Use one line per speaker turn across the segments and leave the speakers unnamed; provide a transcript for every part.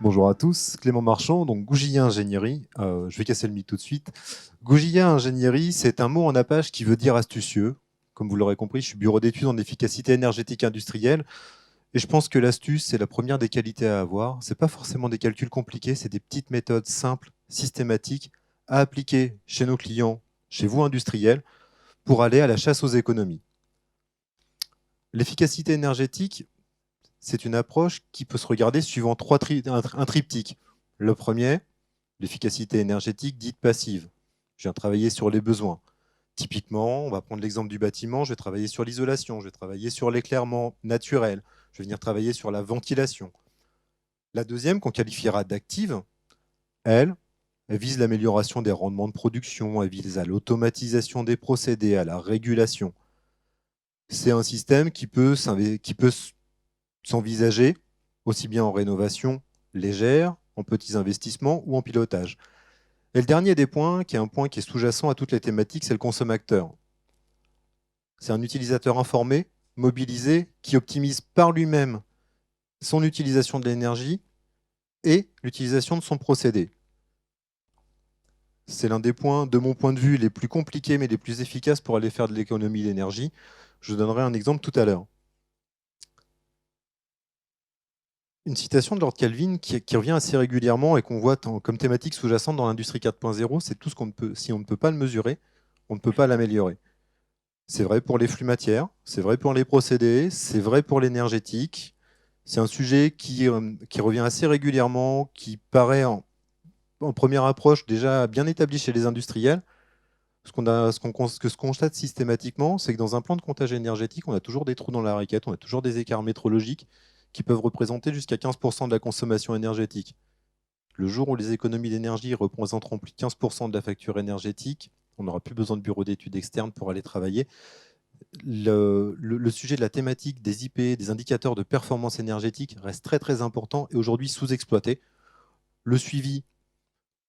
Bonjour à tous, Clément Marchand, donc Gougia Ingénierie. Je vais casser le mythe tout de suite. Gougia Ingénierie, c'est un mot en Apache qui veut dire astucieux. Comme vous l'aurez compris, je suis bureau d'études en efficacité énergétique industrielle. Et je pense que l'astuce, c'est la première des qualités à avoir. Ce n'est pas forcément des calculs compliqués, c'est des petites méthodes simples, systématiques, à appliquer chez nos clients, chez vous industriels, pour aller à la chasse aux économies. L'efficacité énergétique, c'est une approche qui peut se regarder suivant un triptyque. Le premier, l'efficacité énergétique dite passive. Je viens travailler sur les besoins. Typiquement, on va prendre l'exemple du bâtiment, je vais travailler sur l'isolation, je vais travailler sur l'éclairement naturel, je vais venir travailler sur la ventilation. La deuxième, qu'on qualifiera d'active, elle vise l'amélioration des rendements de production, elle vise à l'automatisation des procédés, à la régulation. C'est un système qui peut s'envisager aussi bien en rénovation légère, en petits investissements ou en pilotage. Et le dernier des points, qui est un point qui est sous-jacent à toutes les thématiques, c'est le consommateur. C'est un utilisateur informé, mobilisé, qui optimise par lui-même son utilisation de l'énergie et l'utilisation de son procédé. C'est l'un des points, de mon point de vue, les plus compliqués mais les plus efficaces pour aller faire de l'économie d'énergie. Je donnerai un exemple tout à l'heure. Une citation de Lord Kelvin qui revient assez régulièrement et qu'on voit comme thématique sous-jacente dans l'industrie 4.0, c'est tout ce qu'on ne peut, si on ne peut pas le mesurer, on ne peut pas l'améliorer. C'est vrai pour les flux matières, c'est vrai pour les procédés, c'est vrai pour l'énergétique. C'est un sujet qui revient assez régulièrement, qui paraît en première approche déjà bien établi chez les industriels. Ce qu'on constate systématiquement, c'est que dans un plan de comptage énergétique, on a toujours des trous dans la raquette, on a toujours des écarts métrologiques qui peuvent représenter jusqu'à 15% de la consommation énergétique. Le jour où les économies d'énergie représenteront plus de 15% de la facture énergétique, on n'aura plus besoin de bureaux d'études externes pour aller travailler. Le sujet de la thématique des IP, des indicateurs de performance énergétique reste très très important et aujourd'hui sous-exploité. Le suivi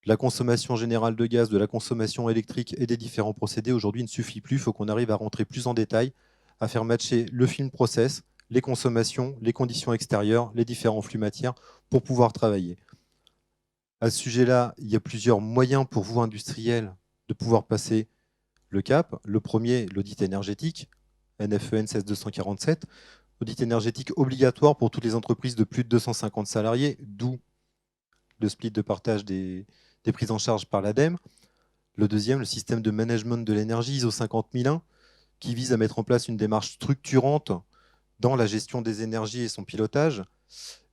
de la consommation générale de gaz, de la consommation électrique et des différents procédés aujourd'hui ne suffit plus. Il faut qu'on arrive à rentrer plus en détail, à faire matcher le film process, les consommations, les conditions extérieures, les différents flux matières pour pouvoir travailler. À ce sujet-là, il y a plusieurs moyens pour vous, industriels, de pouvoir passer le cap. Le premier, l'audit énergétique, NFEN 16247, audit énergétique obligatoire pour toutes les entreprises de plus de 250 salariés, d'où le split de partage des prises en charge par l'ADEME. Le deuxième, le système de management de l'énergie ISO 50001, qui vise à mettre en place une démarche structurante dans la gestion des énergies et son pilotage.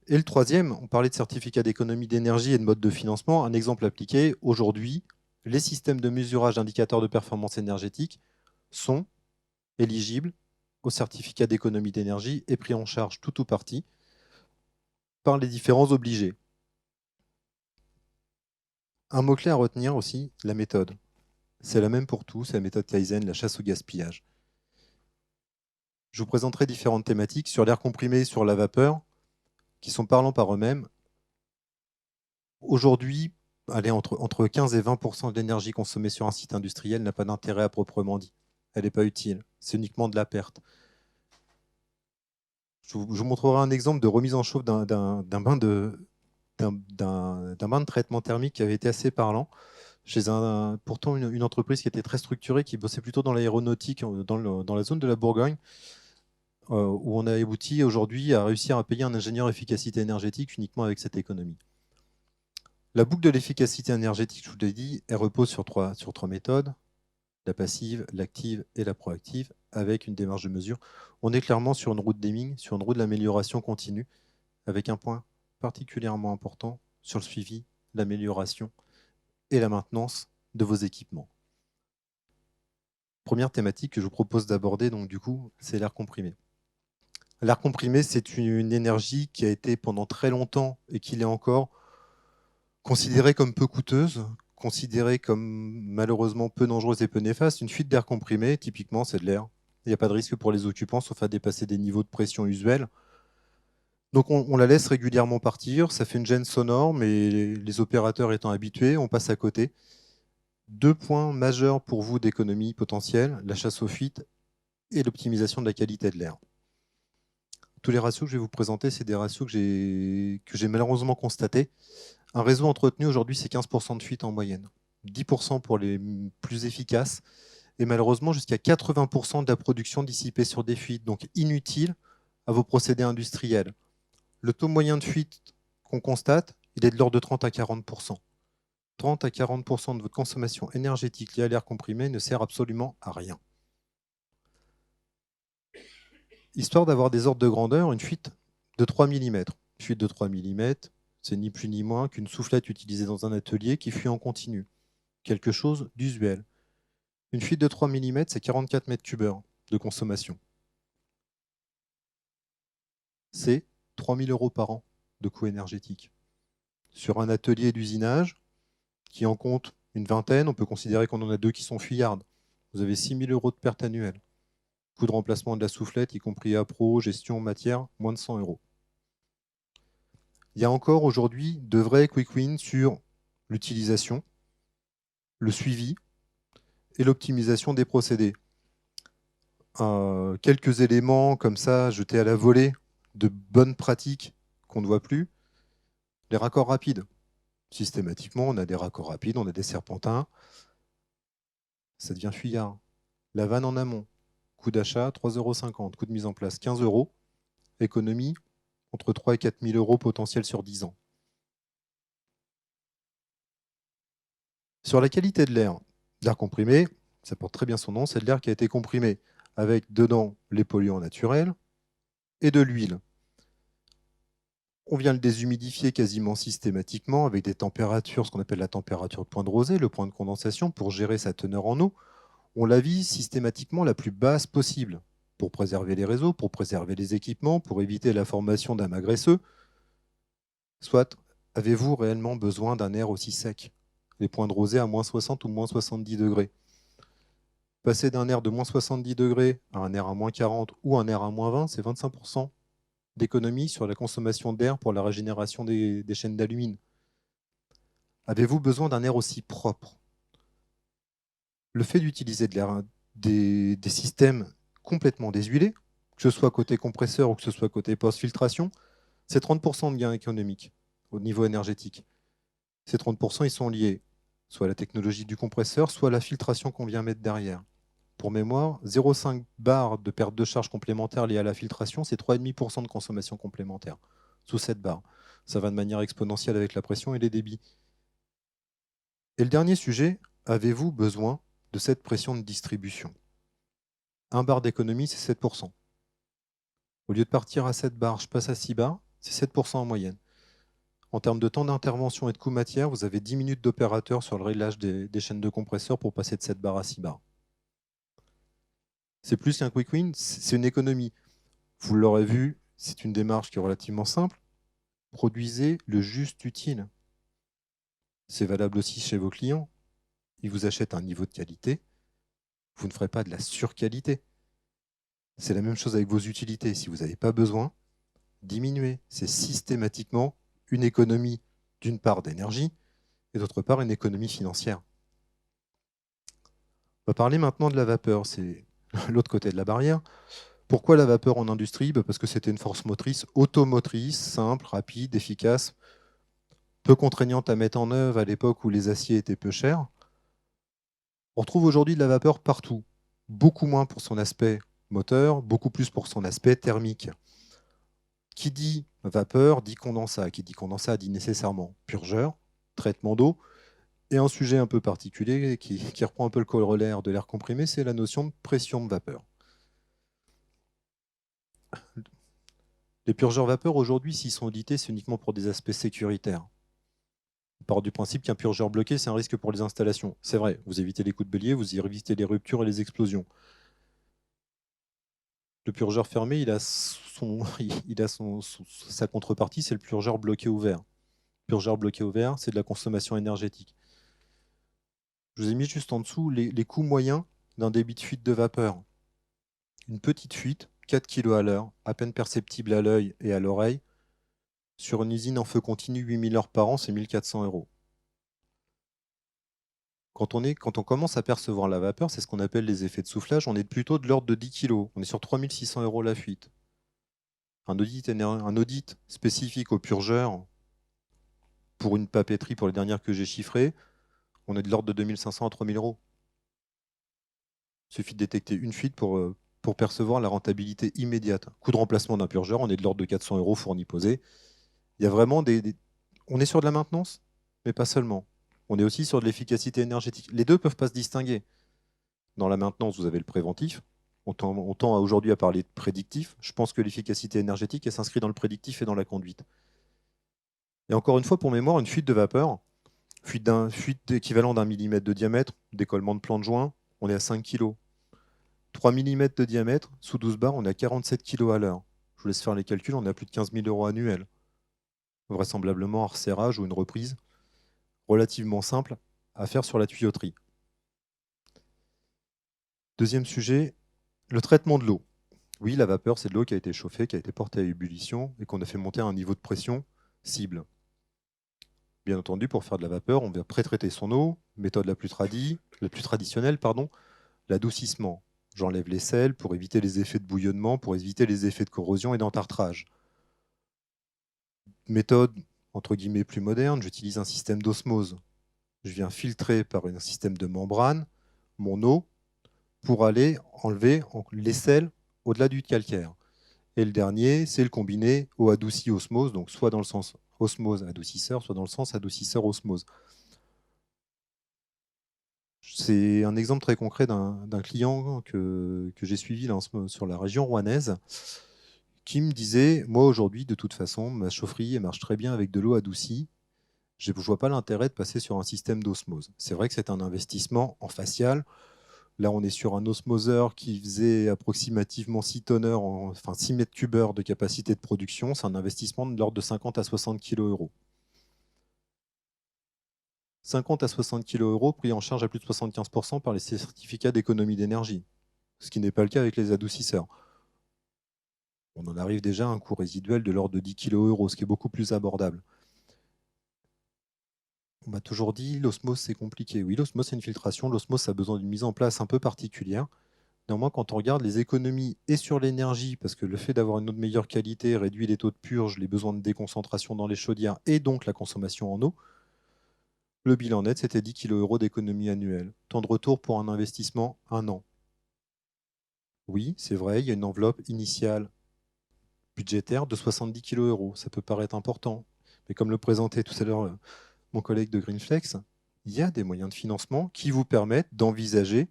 Et le troisième, on parlait de certificat d'économie d'énergie et de mode de financement. Un exemple appliqué, aujourd'hui, les systèmes de mesurage d'indicateurs de performance énergétique sont éligibles au certificat d'économie d'énergie et pris en charge tout ou partie par les différents obligés. Un mot-clé à retenir aussi, la méthode. C'est la même pour tous, c'est la méthode Kaizen, la chasse au gaspillage. Je vous présenterai différentes thématiques sur l'air comprimé et sur la vapeur, qui sont parlants par eux-mêmes. Aujourd'hui, entre 15 et 20% de l'énergie consommée sur un site industriel n'a pas d'intérêt à proprement dit. Elle n'est pas utile, c'est uniquement de la perte. Je vous montrerai un exemple de remise en chauffe d'un bain de traitement thermique qui avait été assez parlant chez pourtant une entreprise qui était très structurée, qui bossait plutôt dans l'aéronautique, dans la zone de la Bourgogne, où on a abouti aujourd'hui à réussir à payer un ingénieur efficacité énergétique uniquement avec cette économie. La boucle de l'efficacité énergétique, je vous l'ai dit, elle repose sur trois méthodes, la passive, l'active et la proactive, avec une démarche de mesure. On est clairement sur une route d'aiming, sur une route de l'amélioration continue, avec un point particulièrement important sur le suivi, l'amélioration et la maintenance de vos équipements. Première thématique que je vous propose d'aborder, donc du coup, c'est l'air comprimé. L'air comprimé, c'est une énergie qui a été pendant très longtemps, et qui l'est encore, considérée comme peu coûteuse, considérée comme malheureusement peu dangereuse et peu néfaste. Une fuite d'air comprimé, typiquement, c'est de l'air. Il n'y a pas de risque pour les occupants, sauf à dépasser des niveaux de pression usuels. Donc on la laisse régulièrement partir, ça fait une gêne sonore, mais les opérateurs étant habitués, on passe à côté. Deux points majeurs pour vous d'économie potentielle, la chasse aux fuites et l'optimisation de la qualité de l'air. tous les ratios que je vais vous présenter, c'est des ratios que j'ai malheureusement constatés. Un réseau entretenu aujourd'hui, c'est 15% de fuite en moyenne. 10% pour les plus efficaces. Et malheureusement, jusqu'à 80% de la production dissipée sur des fuites, donc inutile à vos procédés industriels. Le taux moyen de fuite qu'on constate, il est de l'ordre de 30 à 40%. 30 à 40% de votre consommation énergétique liée à l'air comprimé ne sert absolument à rien. Histoire d'avoir des ordres de grandeur, une fuite de 3 mm. Une fuite de 3 mm, c'est ni plus ni moins qu'une soufflette utilisée dans un atelier qui fuit en continu. Quelque chose d'usuel. Une fuite de 3 mm, c'est 44 m3 de consommation. C'est 3 000 € par an de coût énergétique. Sur un atelier d'usinage qui en compte une vingtaine, on peut considérer qu'on en a 2 qui sont fuyardes. Vous avez 6 000 € de perte annuelle. Coût de remplacement de la soufflette, y compris appro, gestion, matière, moins de 100 €. Il y a encore aujourd'hui de vrais quick wins sur l'utilisation, le suivi et l'optimisation des procédés. Quelques éléments comme ça, jetés à la volée, de bonnes pratiques qu'on ne voit plus. Les raccords rapides. Systématiquement, on a des raccords rapides, on a des serpentins. Ça devient fuyard. La vanne en amont. Coût d'achat, 3,50 €. Coût de mise en place, 15 €. Économie, entre 3 et 4 000 € potentiel sur 10 ans. Sur la qualité de l'air comprimé, ça porte très bien son nom, c'est de l'air qui a été comprimé avec dedans les polluants naturels et de l'huile. On vient le déshumidifier quasiment systématiquement avec des températures, ce qu'on appelle la température de point de rosée, le point de condensation, pour gérer sa teneur en eau. On la vise systématiquement la plus basse possible pour préserver les réseaux, pour préserver les équipements, pour éviter la formation d'amas graisseux. Soit, avez-vous réellement besoin d'un air aussi sec? Les points de rosée à moins 60 ou moins 70 degrés. Passer d'un air de moins 70 degrés à un air à moins 40 ou un air à moins 20, c'est 25% d'économie sur la consommation d'air pour la régénération des chaînes d'alumine. Avez-vous besoin d'un air aussi propre? Le fait d'utiliser des systèmes complètement désuilés, que ce soit côté compresseur ou que ce soit côté post-filtration, c'est 30% de gains économiques au niveau énergétique. Ces 30%, ils sont liés soit à la technologie du compresseur, soit à la filtration qu'on vient mettre derrière. Pour mémoire, 0,5 bar de perte de charge complémentaire liée à la filtration, c'est 3,5% de consommation complémentaire, sous 7 bars. Ça va de manière exponentielle avec la pression et les débits. Et le dernier sujet, avez-vous besoin de cette pression de distribution? 1 bar d'économie, c'est 7%. Au lieu de partir à 7 bars, je passe à 6 bars, c'est 7% en moyenne. En termes de temps d'intervention et de coût matière, vous avez 10 minutes d'opérateur sur le réglage des chaînes de compresseurs pour passer de 7 bars à 6 bars. C'est plus qu'un quick win, c'est une économie. Vous l'aurez vu, c'est une démarche qui est relativement simple. Produisez le juste utile. C'est valable aussi chez vos clients. Ils vous achètent un niveau de qualité. Vous ne ferez pas de la surqualité. C'est la même chose avec vos utilités. Si vous n'avez pas besoin, diminuez. C'est systématiquement une économie d'une part d'énergie et d'autre part une économie financière. On va parler maintenant de la vapeur. C'est l'autre côté de la barrière. Pourquoi la vapeur en industrie? Parce que c'était une force motrice automotrice, simple, rapide, efficace, peu contraignante à mettre en œuvre à l'époque où les aciers étaient peu chers. On retrouve aujourd'hui de la vapeur partout, beaucoup moins pour son aspect moteur, beaucoup plus pour son aspect thermique. Qui dit vapeur dit condensat, qui dit condensat dit nécessairement purgeur, traitement d'eau, et un sujet un peu particulier qui reprend un peu le corollaire de l'air comprimé, c'est la notion de pression de vapeur. Les purgeurs vapeur, aujourd'hui, s'ils sont audités, c'est uniquement pour des aspects sécuritaires. On part du principe qu'un purgeur bloqué, c'est un risque pour les installations. C'est vrai, vous évitez les coups de bélier, vous évitez les ruptures et les explosions. Le purgeur fermé, il a sa contrepartie, c'est le purgeur bloqué ouvert. Purgeur bloqué ouvert, c'est de la consommation énergétique. Je vous ai mis juste en dessous les coûts moyens d'un débit de fuite de vapeur. Une petite fuite, 4 kg à l'heure, à peine perceptible à l'œil et à l'oreille. Sur une usine en feu continu, 8000 heures par an, c'est 1400 €. Quand on commence à percevoir la vapeur, c'est ce qu'on appelle les effets de soufflage, on est plutôt de l'ordre de 10 kg. On est sur 3600 € la fuite. Un audit spécifique aux purgeurs pour une papeterie, pour les dernières que j'ai chiffrées, on est de l'ordre de 2500 à 3000 euros. Il suffit de détecter une fuite pour percevoir la rentabilité immédiate. Coût de remplacement d'un purgeur, on est de l'ordre de 400 euros fourni posé. Il y a vraiment On est sur de la maintenance, mais pas seulement. On est aussi sur de l'efficacité énergétique. Les deux ne peuvent pas se distinguer. Dans la maintenance, vous avez le préventif. On tend aujourd'hui à parler de prédictif. Je pense que l'efficacité énergétique, elle s'inscrit dans le prédictif et dans la conduite. Et encore une fois, pour mémoire, une fuite de vapeur, fuite équivalent d'un millimètre de diamètre, décollement de plan de joint, on est à 5 kg. 3 mm de diamètre, sous 12 bars, on est à 47 kg à l'heure. Je vous laisse faire les calculs, on est à plus de 15 000 euros annuels. Vraisemblablement un resserrage ou une reprise relativement simple à faire sur la tuyauterie. Deuxième sujet, le traitement de l'eau. Oui, la vapeur, c'est de l'eau qui a été chauffée, qui a été portée à ébullition et qu'on a fait monter à un niveau de pression cible. Bien entendu, pour faire de la vapeur, on va pré-traiter son eau, méthode la plus traditionnelle, l'adoucissement. J'enlève les sels pour éviter les effets de bouillonnement, pour éviter les effets de corrosion et d'entartrage. Méthode, entre guillemets, plus moderne, j'utilise un système d'osmose. Je viens filtrer par un système de membrane mon eau pour aller enlever les sels au-delà du calcaire. Et le dernier, c'est le combiné eau adoucie osmose, donc soit dans le sens osmose adoucisseur, soit dans le sens adoucisseur osmose. C'est un exemple très concret d'un client que j'ai suivi là, sur la région rouennaise, qui me disait, moi aujourd'hui, de toute façon, ma chaufferie elle marche très bien avec de l'eau adoucie. Je ne vois pas l'intérêt de passer sur un système d'osmose. C'est vrai que c'est un investissement en facial. Là, on est sur un osmoseur qui faisait approximativement 6 tonneurs, enfin 6 mètres cubeurs de capacité de production. C'est un investissement de l'ordre de 50 à 60 kg euros. 50 à 60 kg euros pris en charge à plus de 75% par les certificats d'économie d'énergie, ce qui n'est pas le cas avec les adoucisseurs. On en arrive déjà à un coût résiduel de l'ordre de 10 kg euros, ce qui est beaucoup plus abordable. On m'a toujours dit l'osmose c'est compliqué. Oui, l'osmose c'est une filtration, l'osmose a besoin d'une mise en place un peu particulière. Néanmoins, quand on regarde les économies et sur l'énergie, parce que le fait d'avoir une eau de meilleure qualité réduit les taux de purge, les besoins de déconcentration dans les chaudières et donc la consommation en eau, le bilan net c'était 10 kg euros d'économie annuelle. Temps de retour pour un investissement, 1 an. Oui, c'est vrai, il y a une enveloppe initiale budgétaire de 70 kg euros. Ça peut paraître important, mais comme le présentait tout à l'heure mon collègue de Greenflex, il y a des moyens de financement qui vous permettent d'envisager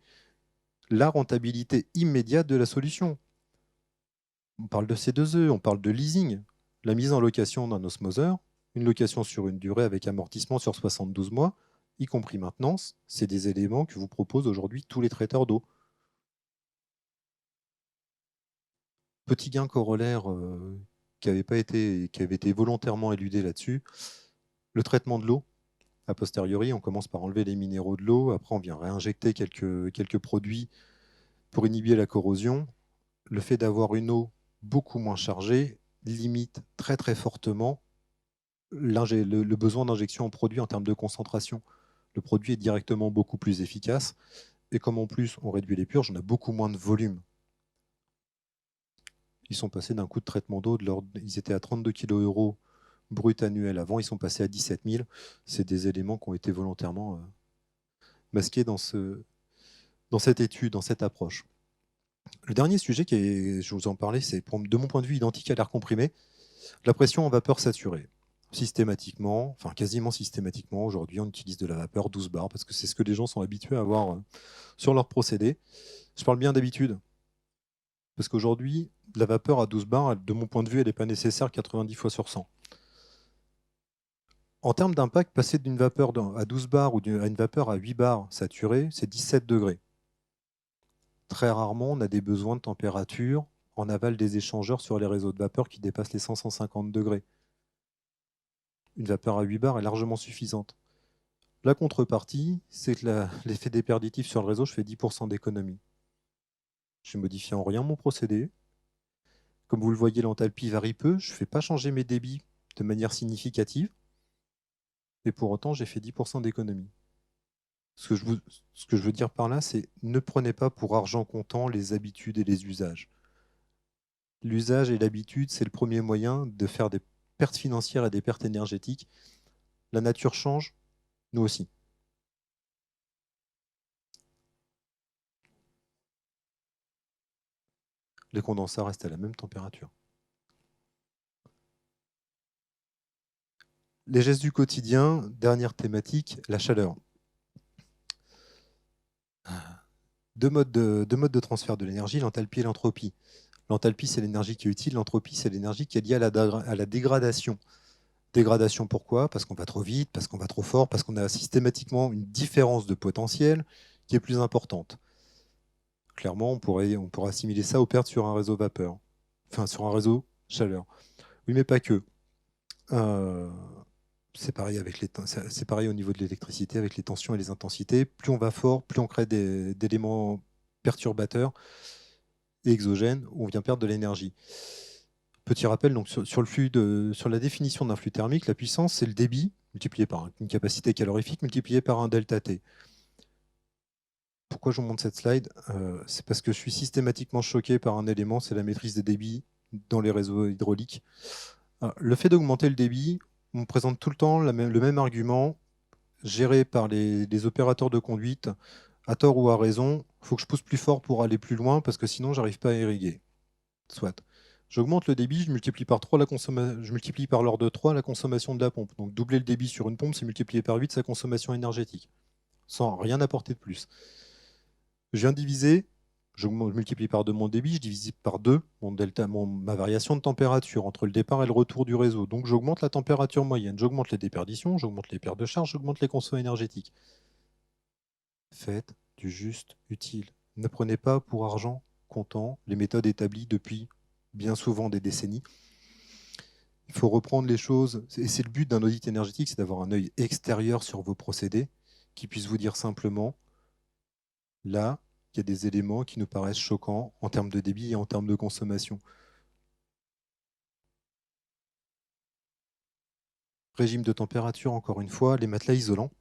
la rentabilité immédiate de la solution. On parle de C2E, on parle de leasing. La mise en location d'un osmoseur, une location sur une durée avec amortissement sur 72 mois, y compris maintenance, c'est des éléments que vous proposent aujourd'hui tous les traiteurs d'eau. Petit gain corollaire qui avait été volontairement éludé là-dessus, le traitement de l'eau. A posteriori, on commence par enlever les minéraux de l'eau, après on vient réinjecter quelques produits pour inhiber la corrosion. Le fait d'avoir une eau beaucoup moins chargée limite très très fortement le besoin d'injection en produit en termes de concentration. Le produit est directement beaucoup plus efficace, et comme en plus on réduit les purges, on a beaucoup moins de volume. Ils sont passés d'un coût de traitement d'eau, ils étaient à 32 kg euros brut annuel avant, ils sont passés à 17 000. C'est des éléments qui ont été volontairement masqués dans cette étude, dans cette approche. Le dernier sujet, je vous en parlais, c'est de mon point de vue identique à l'air comprimé, la pression en vapeur saturée. Systématiquement, enfin quasiment systématiquement, aujourd'hui, on utilise de la vapeur 12 bars parce que c'est ce que les gens sont habitués à avoir sur leur procédé. Je parle bien d'habitude. Parce qu'aujourd'hui, la vapeur à 12 bars, de mon point de vue, elle n'est pas nécessaire 90 fois sur 100. En termes d'impact, passer d'une vapeur à 12 bars ou à une vapeur à 8 bars saturée, c'est 17 degrés. Très rarement, on a des besoins de température en aval des échangeurs sur les réseaux de vapeur qui dépassent les 100-150 degrés. Une vapeur à 8 bars est largement suffisante. La contrepartie, c'est que l'effet déperditif sur le réseau, je fais 10% d'économie. Je modifie en rien mon procédé. Comme vous le voyez, l'enthalpie varie peu. Je ne fais pas changer mes débits de manière significative. Et pour autant, j'ai fait 10% d'économie. Ce que je veux dire par là, c'est ne prenez pas pour argent comptant les habitudes et les usages. L'usage et l'habitude, c'est le premier moyen de faire des pertes financières et des pertes énergétiques. La nature change, nous aussi. Les condensats restent à la même température. Les gestes du quotidien, dernière thématique, la chaleur. Deux modes de transfert de l'énergie, l'enthalpie et l'entropie. L'enthalpie, c'est l'énergie qui est utile, l'entropie, c'est l'énergie qui est liée à la dégradation. Dégradation, pourquoi? Parce qu'on va trop vite, parce qu'on va trop fort, parce qu'on a systématiquement une différence de potentiel qui est plus importante. Clairement, on pourrait assimiler ça aux pertes sur un réseau vapeur, enfin sur un réseau chaleur. Oui, mais pas que. C'est pareil, c'est pareil au niveau de l'électricité avec les tensions et les intensités. Plus on va fort, plus on crée d'éléments perturbateurs et exogènes où on vient perdre de l'énergie. Petit rappel, donc sur la définition d'un flux thermique, la puissance, c'est le débit multiplié par une capacité calorifique multipliée par un delta T. Pourquoi je vous montre cette slide? C'est parce que je suis systématiquement choqué par un élément, c'est la maîtrise des débits dans les réseaux hydrauliques. Le fait d'augmenter le débit, on me présente tout le temps le même argument, géré par les opérateurs de conduite, à tort ou à raison, il faut que je pousse plus fort pour aller plus loin, parce que sinon, j'arrive pas à irriguer. Soit. J'augmente le débit, je multiplie par l'ordre de 3 la consommation de la pompe. Donc doubler le débit sur une pompe, c'est multiplier par 8 sa consommation énergétique, sans rien apporter de plus. Je viens diviser, je multiplie par 2 mon débit, je divise par 2 ma variation de température entre le départ et le retour du réseau. Donc j'augmente la température moyenne, j'augmente les déperditions, j'augmente les pertes de charge, j'augmente les consommations énergétiques. Faites du juste utile. Ne prenez pas pour argent comptant les méthodes établies depuis bien souvent des décennies. Il faut reprendre les choses, et c'est le but d'un audit énergétique, c'est d'avoir un œil extérieur sur vos procédés qui puisse vous dire simplement, là, il y a des éléments qui nous paraissent choquants en termes de débit et en termes de consommation. Régime de température, encore une fois, les matelas isolants.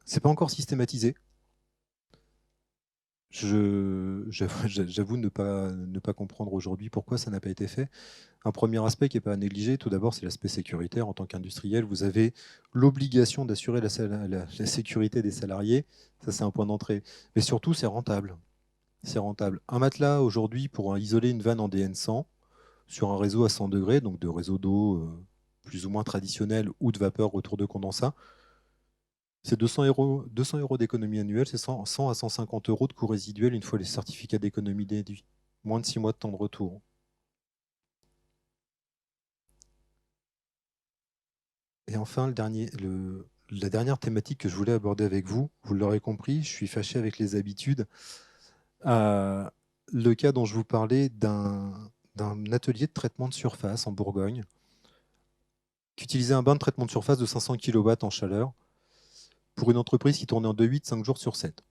C'est pas encore systématisé. J'avoue ne pas comprendre aujourd'hui pourquoi ça n'a pas été fait. Un premier aspect qui n'est pas à négliger, tout d'abord, c'est l'aspect sécuritaire. En tant qu'industriel, vous avez l'obligation d'assurer la sécurité des salariés. Ça, c'est un point d'entrée. Mais surtout, c'est rentable. C'est rentable. Un matelas, aujourd'hui, pour isoler une vanne en DN100, sur un réseau à 100 degrés, donc de réseau d'eau plus ou moins traditionnel ou de vapeur autour de condensat, c'est 200 € d'économie annuelle, c'est 100 à 150 € de coût résiduel une fois les certificats d'économie déduits. Moins de 6 mois de temps de retour. Et enfin, la dernière thématique que je voulais aborder avec vous, vous l'aurez compris, je suis fâché avec les habitudes. Le cas dont je vous parlais d'un atelier de traitement de surface en Bourgogne, qui utilisait un bain de traitement de surface de 500 kW en chaleur pour une entreprise qui tournait en 2/8, 5 jours sur 7.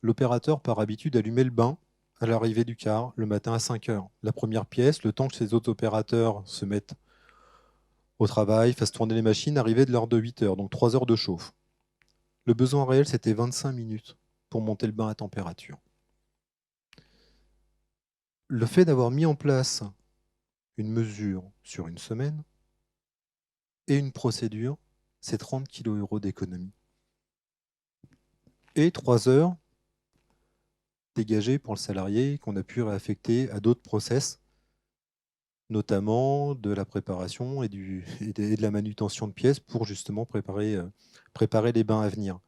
L'opérateur, par habitude, allumait le bain à l'arrivée du car, le matin à 5 heures. La première pièce, le temps que ces autres opérateurs se mettent au travail, fassent tourner les machines, arrivait de l'heure de 8 heures, donc 3 heures de chauffe. Le besoin réel, c'était 25 minutes pour monter le bain à température. Le fait d'avoir mis en place une mesure sur une semaine et une procédure, c'est 30 kg d'économie. Et 3 heures dégagées pour le salarié qu'on a pu réaffecter à d'autres process, notamment de la préparation et de la manutention de pièces pour justement préparer les bains à venir.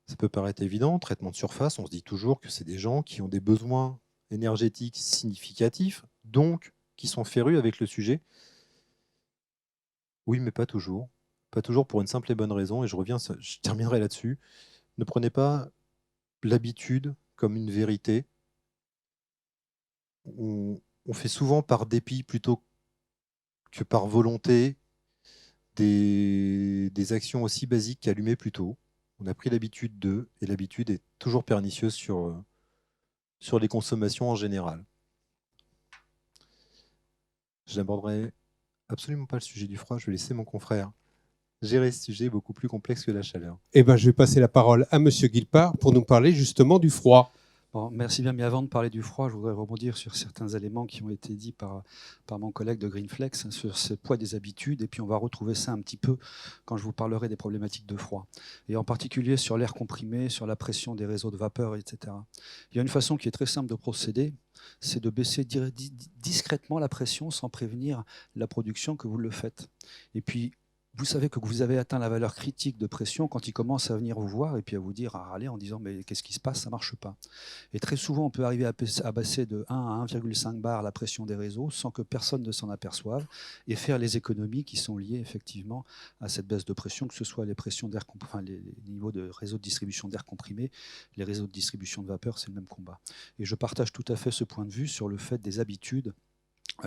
Ça peut paraître évident, traitement de surface, on se dit toujours que c'est des gens qui ont des besoins énergétiques significatifs, donc qui sont férus avec le sujet. Oui, mais pas toujours. Pas toujours pour une simple et bonne raison, et je terminerai là-dessus. Ne prenez pas l'habitude comme une vérité. On fait souvent par dépit plutôt que par volonté des actions aussi basiques qu'allumer plus tôt. On a pris l'habitude d'eux, et l'habitude est toujours pernicieuse sur les consommations en général. Je n'aborderai absolument pas le sujet du froid, je vais laisser mon confrère gérer ce sujet beaucoup plus complexe que la chaleur.
Eh ben, je vais passer la parole à Monsieur Guilpart pour nous parler justement du froid. Bon, merci bien, mais avant de parler du froid, je voudrais rebondir sur certains éléments qui ont été dits par mon collègue de Greenflex, hein, sur ce poids des habitudes, et puis on va retrouver ça un petit peu quand je vous parlerai des problématiques de froid, et en particulier sur l'air comprimé, sur la pression des réseaux de vapeur, etc. Il y a une façon qui est très simple de procéder, c'est de baisser discrètement la pression sans prévenir la production que vous le faites. Et puis, vous savez que vous avez atteint la valeur critique de pression quand il commence à venir vous voir et puis à vous dire, à râler en disant mais qu'est-ce qui se passe, ça ne marche pas. Et très souvent, on peut arriver à baisser de 1 à 1,5 bar la pression des réseaux sans que personne ne s'en aperçoive et faire les économies qui sont liées effectivement à cette baisse de pression, que ce soit les pressions d'air, enfin les niveaux de réseaux de distribution d'air comprimé, les réseaux de distribution de vapeur, c'est le même combat. Et je partage tout à fait ce point de vue sur le fait des habitudes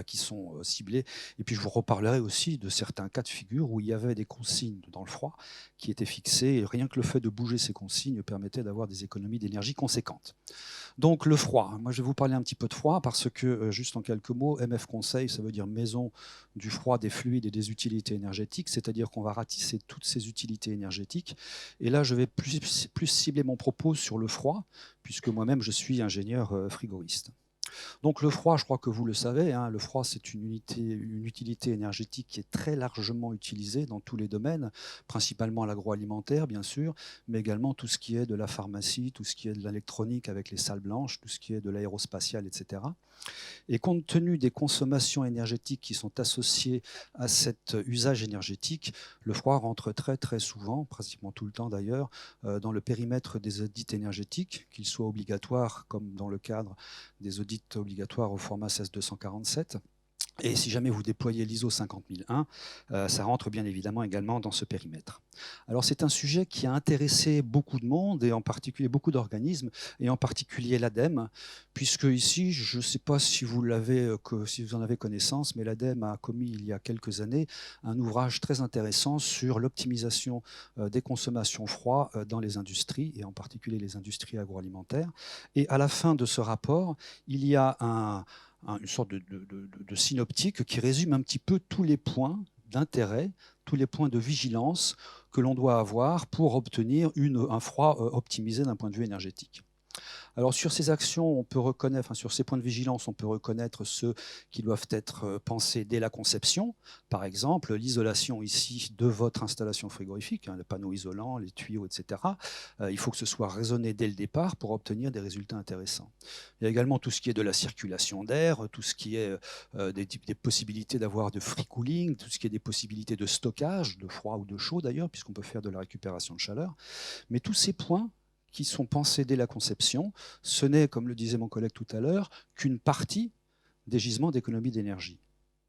qui sont ciblés. Et puis je vous reparlerai aussi de certains cas de figure où il y avait des consignes dans le froid qui étaient fixées, et rien que le fait de bouger ces consignes permettait d'avoir des économies d'énergie conséquentes. Donc le froid, moi je vais vous parler un petit peu de froid parce que, juste en quelques mots, MF Conseil, ça veut dire Maison du froid, des fluides et des utilités énergétiques, c'est-à-dire qu'on va ratisser toutes ces utilités énergétiques. Et là je vais plus cibler mon propos sur le froid, puisque moi-même je suis ingénieur frigoriste. Donc le froid, je crois que vous le savez, hein, le froid c'est une utilité énergétique qui est très largement utilisée dans tous les domaines, principalement l'agroalimentaire bien sûr, mais également tout ce qui est de la pharmacie, tout ce qui est de l'électronique avec les salles blanches, tout ce qui est de l'aérospatial, etc. Et compte tenu des consommations énergétiques qui sont associées à cet usage énergétique, le froid rentre très très souvent, pratiquement tout le temps d'ailleurs, dans le périmètre des audits énergétiques, qu'ils soient obligatoires comme dans le cadre des audits obligatoires au format 16247. Et si jamais vous déployez l'ISO 50001, ça rentre bien évidemment également dans ce périmètre. Alors c'est un sujet qui a intéressé beaucoup de monde, et en particulier beaucoup d'organismes, et en particulier l'ADEME, puisque ici, je ne sais pas si vous en avez connaissance, mais l'ADEME a commis il y a quelques années un ouvrage très intéressant sur l'optimisation des consommations froid dans les industries, et en particulier les industries agroalimentaires. Et à la fin de ce rapport, il y a une sorte de synoptique qui résume un petit peu tous les points d'intérêt, tous les points de vigilance que l'on doit avoir pour obtenir un froid optimisé d'un point de vue énergétique. Alors sur ces actions, on peut reconnaître, enfin, sur ces points de vigilance, on peut reconnaître ceux qui doivent être pensés dès la conception. Par exemple, l'isolation ici de votre installation frigorifique, hein, le panneau isolant, les tuyaux, etc. Il faut que ce soit raisonné dès le départ pour obtenir des résultats intéressants. Il y a également tout ce qui est de la circulation d'air, tout ce qui est des possibilités d'avoir de free cooling, tout ce qui est des possibilités de stockage, de froid ou de chaud d'ailleurs, puisqu'on peut faire de la récupération de chaleur. Mais tous ces points qui sont pensés dès la conception, ce n'est, comme le disait mon collègue tout à l'heure, qu'une partie des gisements d'économie d'énergie.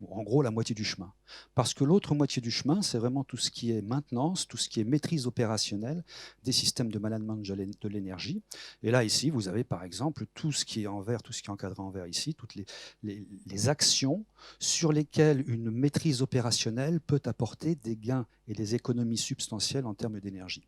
En gros, la moitié du chemin. Parce que l'autre moitié du chemin, c'est vraiment tout ce qui est maintenance, tout ce qui est maîtrise opérationnelle des systèmes de management de l'énergie. Et là, ici, vous avez par exemple tout ce qui est en vert, tout ce qui est encadré en vert ici, toutes les actions sur lesquelles une maîtrise opérationnelle peut apporter des gains et des économies substantielles en termes d'énergie.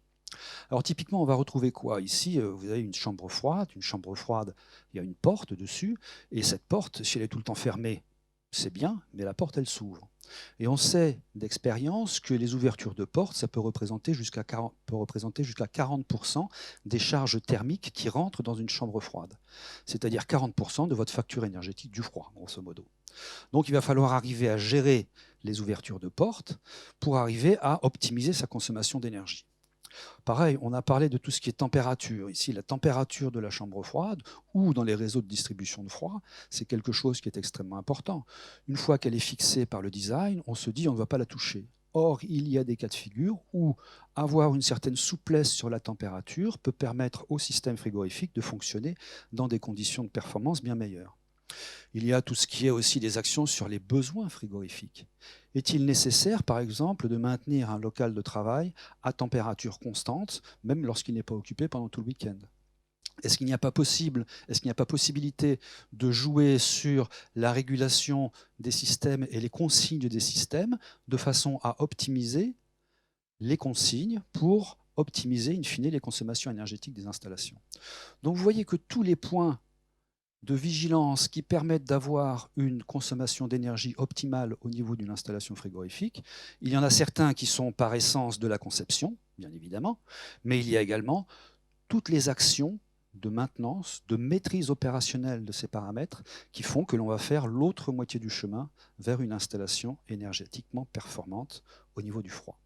Alors typiquement, on va retrouver quoi? Ici, vous avez une chambre froide. Une chambre froide, il y a une porte dessus. Et cette porte, si elle est tout le temps fermée, c'est bien, mais la porte, elle s'ouvre. Et on sait d'expérience que les ouvertures de porte, ça peut représenter jusqu'à 40% des charges thermiques qui rentrent dans une chambre froide. C'est-à-dire 40% de votre facture énergétique du froid, grosso modo. Donc il va falloir arriver à gérer les ouvertures de porte pour arriver à optimiser sa consommation d'énergie. Pareil, on a parlé de tout ce qui est température. Ici, la température de la chambre froide ou dans les réseaux de distribution de froid, c'est quelque chose qui est extrêmement important. Une fois qu'elle est fixée par le design, on se dit on ne va pas la toucher. Or, il y a des cas de figure où avoir une certaine souplesse sur la température peut permettre au système frigorifique de fonctionner dans des conditions de performance bien meilleures. Il y a tout ce qui est aussi des actions sur les besoins frigorifiques. Est-il nécessaire, par exemple, de maintenir un local de travail à température constante, même lorsqu'il n'est pas occupé pendant tout le week-end? Est-ce qu'il n'y a pas possibilité de jouer sur la régulation des systèmes et les consignes des systèmes de façon à optimiser les consignes pour optimiser, in fine, les consommations énergétiques des installations? Donc vous voyez que tous les points de vigilance qui permettent d'avoir une consommation d'énergie optimale au niveau d'une installation frigorifique. Il y en a certains qui sont par essence de la conception, bien évidemment, mais il y a également toutes les actions de maintenance, de maîtrise opérationnelle de ces paramètres qui font que l'on va faire l'autre moitié du chemin vers une installation énergétiquement performante au niveau du froid.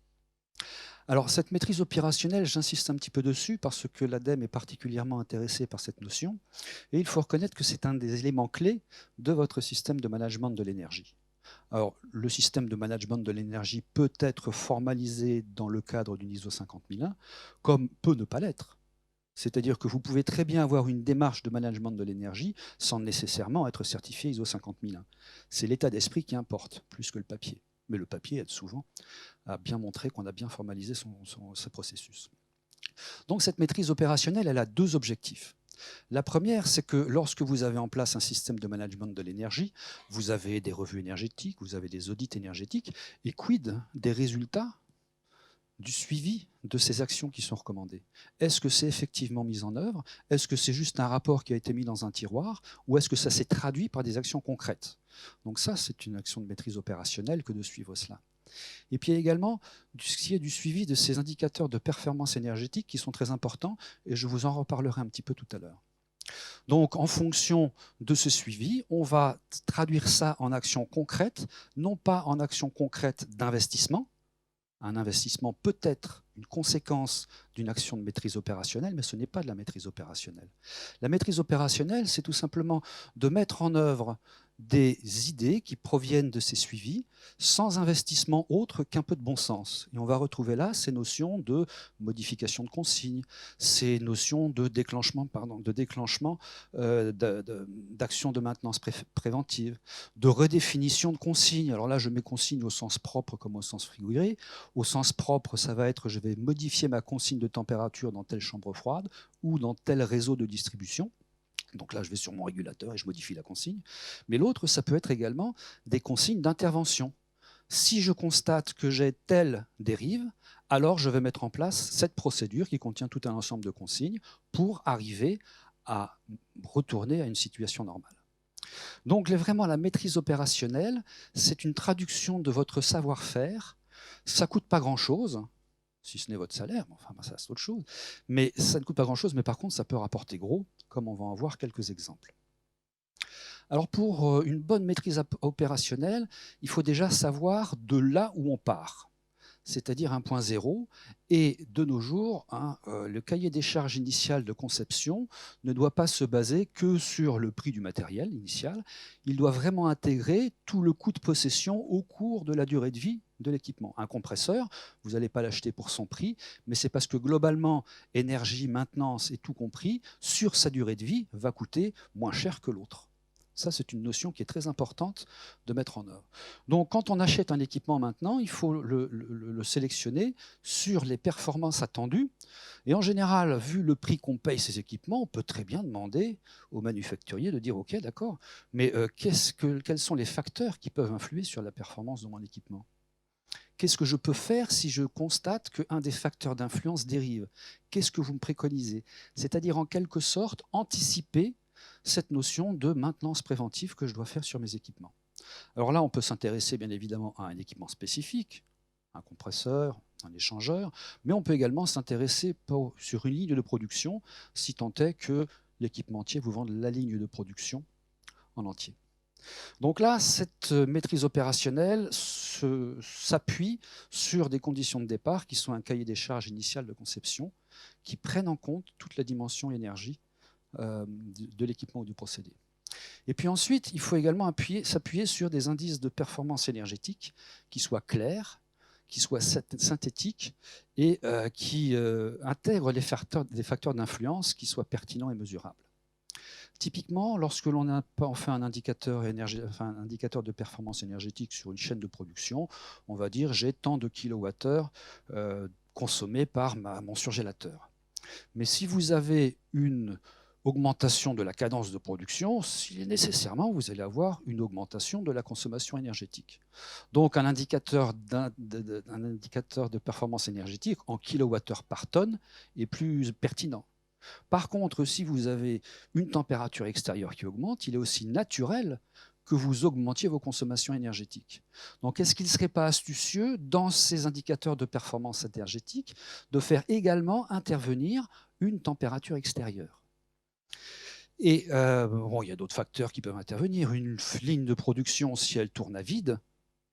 Alors cette maîtrise opérationnelle, j'insiste un petit peu dessus parce que l'ADEME est particulièrement intéressé par cette notion et il faut reconnaître que c'est un des éléments clés de votre système de management de l'énergie. Alors, le système de management de l'énergie peut être formalisé dans le cadre d'une ISO 50001, comme peut ne pas l'être. C'est-à-dire que vous pouvez très bien avoir une démarche de management de l'énergie sans nécessairement être certifié ISO 50001. C'est l'état d'esprit qui importe, plus que le papier. Mais le papier aide souvent à bien montrer qu'on a bien formalisé ce processus. Donc cette maîtrise opérationnelle, elle a deux objectifs. La première, c'est que lorsque vous avez en place un système de management de l'énergie, vous avez des revues énergétiques, vous avez des audits énergétiques, et quid des résultats du suivi de ces actions qui sont recommandées? Est-ce que c'est effectivement mis en œuvre? Est-ce que c'est juste un rapport qui a été mis dans un tiroir? Ou est-ce que ça s'est traduit par des actions concrètes? Donc ça, c'est une action de maîtrise opérationnelle que de suivre cela. Et puis également, ce qui est du suivi de ces indicateurs de performance énergétique qui sont très importants, et je vous en reparlerai un petit peu tout à l'heure. Donc, en fonction de ce suivi, on va traduire ça en actions concrètes, non pas en actions concrètes d'investissement. Un investissement peut être une conséquence d'une action de maîtrise opérationnelle, mais ce n'est pas de la maîtrise opérationnelle. La maîtrise opérationnelle, c'est tout simplement de mettre en œuvre des idées qui proviennent de ces suivis sans investissement autre qu'un peu de bon sens. Et on va retrouver là ces notions de modification de consignes, ces notions de déclenchement, d'action de maintenance préventive, de redéfinition de consignes. Alors là, je mets consigne au sens propre comme au sens figuré. Au sens propre, ça va être je vais modifier ma consigne de température dans telle chambre froide ou dans tel réseau de distribution. Donc là, je vais sur mon régulateur et je modifie la consigne. Mais l'autre, ça peut être également des consignes d'intervention. Si je constate que j'ai telle dérive, alors je vais mettre en place cette procédure qui contient tout un ensemble de consignes pour arriver à retourner à une situation normale. Donc vraiment, la maîtrise opérationnelle, c'est une traduction de votre savoir-faire. Ça ne coûte pas grand-chose, si ce n'est votre salaire, enfin ça c'est autre chose. Mais ça ne coûte pas grand-chose, mais par contre ça peut rapporter gros, comme on va en voir quelques exemples. Alors pour une bonne maîtrise opérationnelle, il faut déjà savoir de là où on part, c'est-à-dire un point zéro. Et de nos jours, le cahier des charges initial de conception ne doit pas se baser que sur le prix du matériel initial. Il doit vraiment intégrer tout le coût de possession au cours de la durée de vie de l'équipement. Un compresseur, vous n'allez pas l'acheter pour son prix, mais c'est parce que globalement, énergie, maintenance et tout compris, sur sa durée de vie, va coûter moins cher que l'autre. Ça, c'est une notion qui est très importante de mettre en œuvre. Donc, quand on achète un équipement maintenant, il faut le sélectionner sur les performances attendues. Et en général, vu le prix qu'on paye ces équipements, on peut très bien demander au manufacturier de dire « Ok, d'accord, mais quels sont les facteurs qui peuvent influer sur la performance de mon équipement ? Qu'est-ce que je peux faire si je constate qu'un des facteurs d'influence dérive? Qu'est-ce que vous me préconisez ?» C'est-à-dire, en quelque sorte, anticiper cette notion de maintenance préventive que je dois faire sur mes équipements. Alors là, on peut s'intéresser bien évidemment à un équipement spécifique, un compresseur, un échangeur, mais on peut également s'intéresser sur une ligne de production, si tant est que l'équipementier vous vende la ligne de production en entier. Donc là, cette maîtrise opérationnelle s'appuie sur des conditions de départ qui sont un cahier des charges initial de conception, qui prennent en compte toute la dimension énergie de l'équipement ou du procédé. Et puis ensuite, il faut également s'appuyer sur des indices de performance énergétique qui soient clairs, qui soient synthétiques et qui intègrent des facteurs d'influence qui soient pertinents et mesurables. Typiquement, lorsque l'on a fait un indicateur de performance énergétique sur une chaîne de production, on va dire j'ai tant de kilowattheures consommés par mon surgélateur. Mais si vous avez une augmentation de la cadence de production, nécessairement, vous allez avoir une augmentation de la consommation énergétique. Donc, un indicateur de performance énergétique en kilowattheure par tonne est plus pertinent. Par contre, si vous avez une température extérieure qui augmente, il est aussi naturel que vous augmentiez vos consommations énergétiques. Donc, est-ce qu'il ne serait pas astucieux, dans ces indicateurs de performance énergétique, de faire également intervenir une température extérieure ? Et bon, il y a d'autres facteurs qui peuvent intervenir. Une ligne de production, si elle tourne à vide,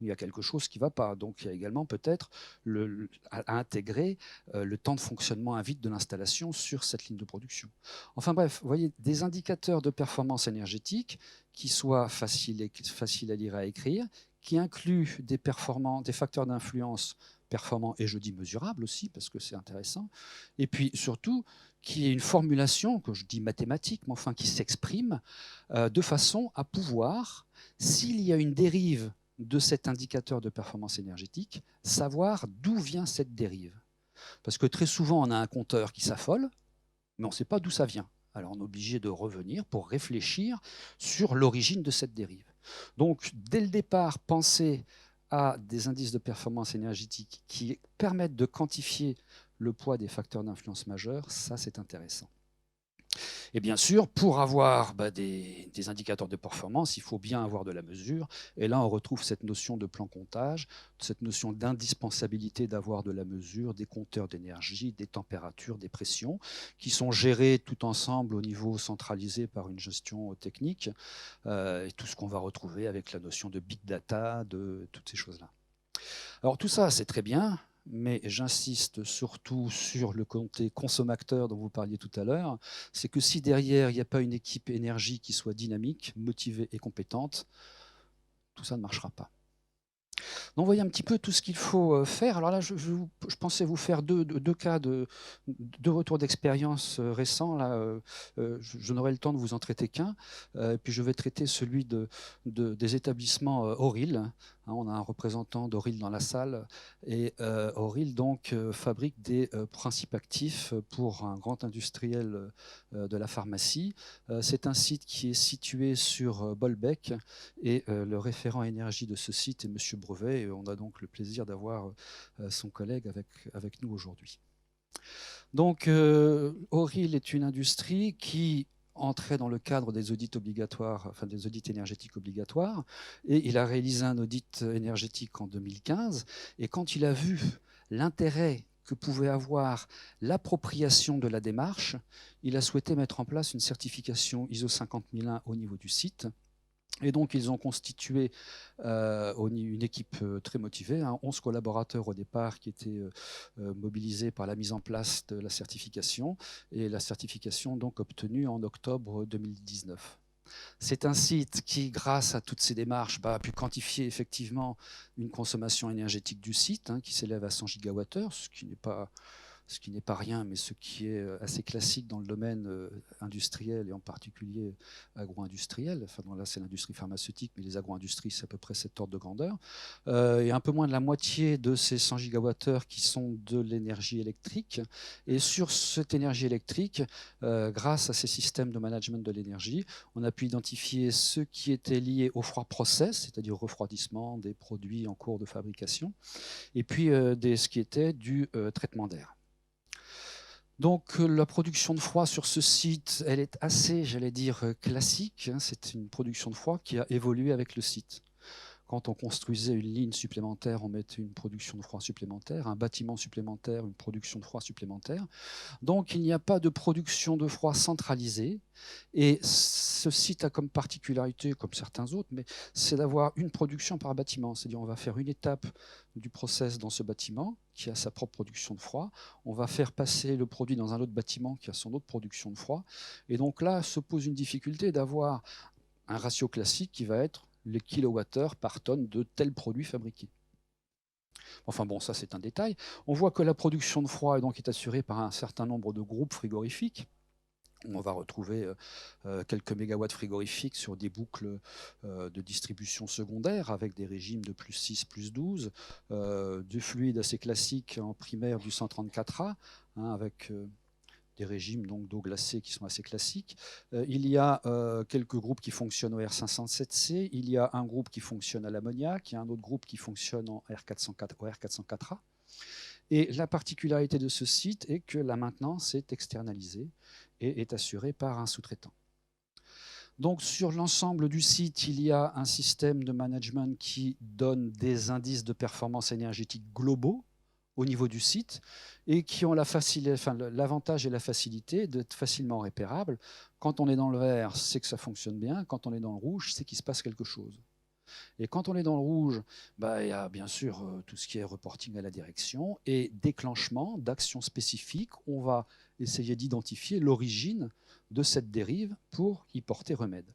il y a quelque chose qui ne va pas. Donc il y a également peut-être à intégrer le temps de fonctionnement à vide de l'installation sur cette ligne de production. Enfin bref, vous voyez, des indicateurs de performance énergétique qui soient faciles à lire et à écrire, qui incluent des facteurs d'influence performants et je dis mesurables aussi parce que c'est intéressant, et puis surtout qui est une formulation, que je dis mathématique, mais enfin qui s'exprime de façon à pouvoir, s'il y a une dérive de cet indicateur de performance énergétique, savoir d'où vient cette dérive. Parce que très souvent, on a un compteur qui s'affole, mais on ne sait pas d'où ça vient. Alors on est obligé de revenir pour réfléchir sur l'origine de cette dérive. Donc dès le départ, penser à des indices de performance énergétique qui permettent de quantifier le poids des facteurs d'influence majeurs, ça c'est intéressant. Et bien sûr, pour avoir des indicateurs de performance, il faut bien avoir de la mesure. Et là, on retrouve cette notion de plan comptage, cette notion d'indispensabilité d'avoir de la mesure, des compteurs d'énergie, des températures, des pressions, qui sont gérés tout ensemble au niveau centralisé par une gestion technique, et tout ce qu'on va retrouver avec la notion de big data, de toutes ces choses-là. Alors tout ça, c'est très bien, mais j'insiste surtout sur le côté consommateur dont vous parliez tout à l'heure, c'est que si derrière, il n'y a pas une équipe énergie qui soit dynamique, motivée et compétente, tout ça ne marchera pas. Donc, vous voyez un petit peu tout ce qu'il faut faire. Alors là, je pensais vous faire deux cas deux retours d'expérience récents. Là, je n'aurai le temps de vous en traiter qu'un. Puis je vais traiter celui des établissements Auril. On a un représentant d'Auril dans la salle. Et Auril donc, fabrique des principes actifs pour un grand industriel de la pharmacie. C'est un site qui est situé sur Bolbec. Et le référent énergie de ce site est M. Brevet. Et on a donc le plaisir d'avoir son collègue avec nous aujourd'hui. Donc, Auril est une industrie qui entrait dans le cadre des audits obligatoires, enfin des audits énergétiques obligatoires, et il a réalisé un audit énergétique en 2015. Et quand il a vu l'intérêt que pouvait avoir l'appropriation de la démarche, il a souhaité mettre en place une certification ISO 50001 au niveau du site. Et donc, ils ont constitué une équipe très motivée, 11 collaborateurs au départ qui étaient mobilisés par la mise en place de la certification, et la certification donc obtenue en octobre 2019. C'est un site qui, grâce à toutes ces démarches, a pu quantifier effectivement une consommation énergétique du site qui s'élève à 100 gigawattheures, ce qui n'est pas rien, mais ce qui est assez classique dans le domaine industriel et en particulier agro-industriel. Enfin, là, c'est l'industrie pharmaceutique, mais les agro-industries, c'est à peu près cet ordre de grandeur. Et un peu moins de la moitié de ces 100 gigawattheures qui sont de l'énergie électrique. Et sur cette énergie électrique, grâce à ces systèmes de management de l'énergie, on a pu identifier ceux qui étaient liés au froid process, c'est-à-dire au refroidissement des produits en cours de fabrication, et puis ce qui était du traitement d'air. Donc la production de froid sur ce site, elle est assez, j'allais dire, classique. C'est une production de froid qui a évolué avec le site. Quand on construisait une ligne supplémentaire, on mettait une production de froid supplémentaire, un bâtiment supplémentaire, une production de froid supplémentaire. Donc il n'y a pas de production de froid centralisée. Et ce site a comme particularité, comme certains autres, mais c'est d'avoir une production par bâtiment. C'est-à-dire on va faire une étape du process dans ce bâtiment qui a sa propre production de froid. On va faire passer le produit dans un autre bâtiment qui a son autre production de froid. Et donc là se pose une difficulté d'avoir un ratio classique qui va être les kilowattheures par tonne de tel produit fabriqué. Enfin bon, ça c'est un détail. On voit que la production de froid est assurée par un certain nombre de groupes frigorifiques. On va retrouver quelques mégawatts frigorifiques sur des boucles de distribution secondaire avec des régimes de plus 6, plus 12, du fluide assez classique en primaire du 134A, avec des régimes d'eau glacée qui sont assez classiques. Il y a quelques groupes qui fonctionnent au R507C, il y a un groupe qui fonctionne à l'ammoniac, il y a un autre groupe qui fonctionne au R404A. Et la particularité de ce site est que la maintenance est externalisée et est assurée par un sous-traitant. Donc sur l'ensemble du site, il y a un système de management qui donne des indices de performance énergétique globaux au niveau du site et qui ont l'avantage et la facilité d'être facilement repérables. Quand on est dans le vert, c'est que ça fonctionne bien. Quand on est dans le rouge, c'est qu'il se passe quelque chose. Et quand on est dans le rouge, il y a bien sûr tout ce qui est reporting à la direction et déclenchement d'actions spécifiques. On va essayer d'identifier l'origine de cette dérive pour y porter remède.